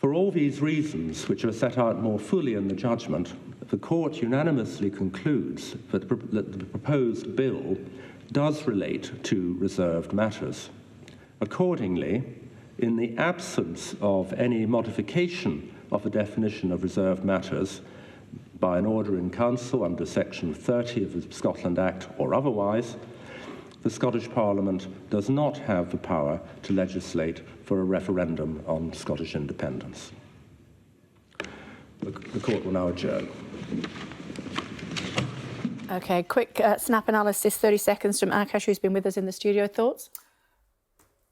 For all these reasons, which are set out more fully in the judgment, the Court unanimously concludes that the proposed bill does relate to reserved matters. Accordingly, in the absence of any modification of the definition of reserved matters by an order in Council under Section 30 of the Scotland Act or otherwise, the Scottish Parliament does not have the power to legislate for a referendum on Scottish independence. The Court will now adjourn. OK, quick snap analysis, 30 seconds from Akash, who's been with us in the studio. Thoughts?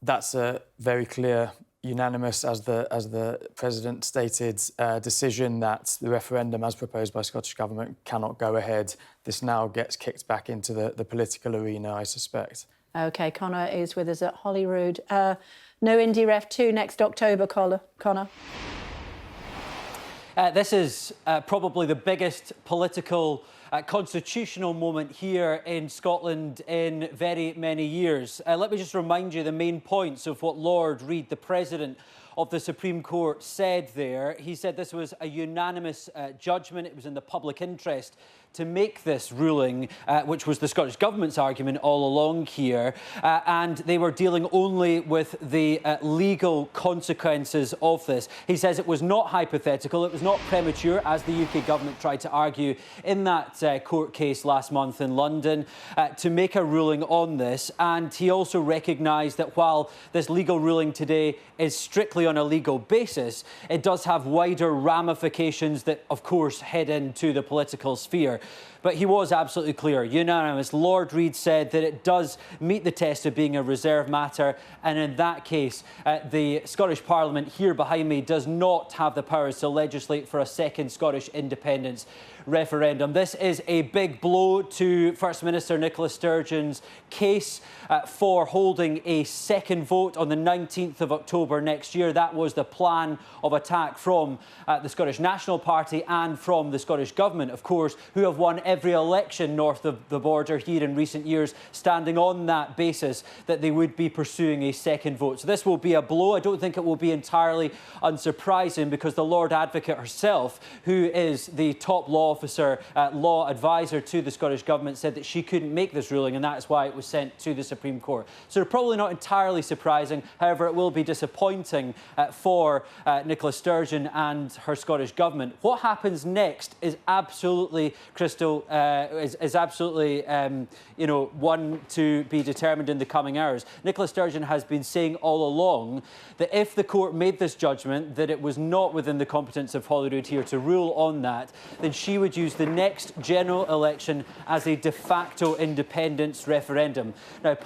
That's a very clear, unanimous, as the President stated, decision that the referendum as proposed by Scottish Government cannot go ahead. This now gets kicked back into the political arena, I suspect. OK, Conor is with us at Holyrood. No IndyRef2 next October, Conor. This is probably the biggest political constitutional moment here in Scotland in very many years. Let me just remind you the main points of what Lord Reid, the President of the Supreme Court, said there. He said this was a unanimous judgment. It was in the public interest to make this ruling, which was the Scottish Government's argument all along here, and they were dealing only with the legal consequences of this. He says it was not hypothetical, it was not premature, as the UK Government tried to argue in that court case last month in London, to make a ruling on this. And he also recognised that while this legal ruling today is strictly on a legal basis, it does have wider ramifications that, of course, head into the political sphere. But he was absolutely clear, unanimous. Lord Reid said that it does meet the test of being a reserved matter, and in that case, the Scottish Parliament here behind me does not have the powers to legislate for a second Scottish independence referendum. This is a big blow to First Minister Nicola Sturgeon's case for holding a second vote on the 19th of October next year. That was the plan of attack from the Scottish National Party and from the Scottish Government, of course, who have won every election north of the border here in recent years, standing on that basis that they would be pursuing a second vote. So this will be a blow. I don't think it will be entirely unsurprising, because the Lord Advocate herself, who is the top law officer, law advisor to the Scottish Government, said that she couldn't make this ruling, and that is why it was sent to the Supreme Court. So probably not entirely surprising. However, it will be disappointing for Nicola Sturgeon and her Scottish Government. What happens next is absolutely crystal, is absolutely one to be determined in the coming hours. Nicola Sturgeon has been saying all along that if the court made this judgment that it was not within the competence of Holyrood here to rule on that, then she would use the next general election as a de facto independence referendum. Now,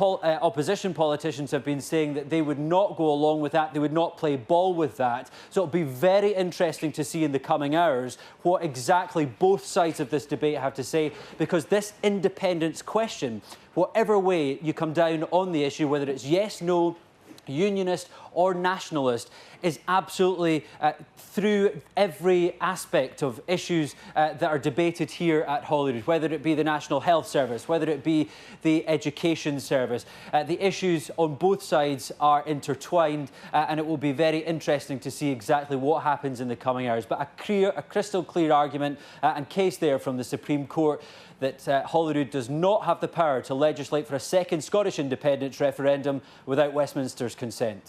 opposition politicians have been saying that they would not go along with that, they would not play ball with that. So it'll be very interesting to see in the coming hours what exactly both sides of this debate have to say, because this independence question, whatever way you come down on the issue, whether it's yes, no, unionist or nationalist, is absolutely through every aspect of issues that are debated here at Holyrood, whether it be the National Health Service, whether it be the Education Service. The issues on both sides are intertwined, and it will be very interesting to see exactly what happens in the coming hours. But a crystal clear argument and case there from the Supreme Court that Holyrood does not have the power to legislate for a second Scottish independence referendum without Westminster's consent.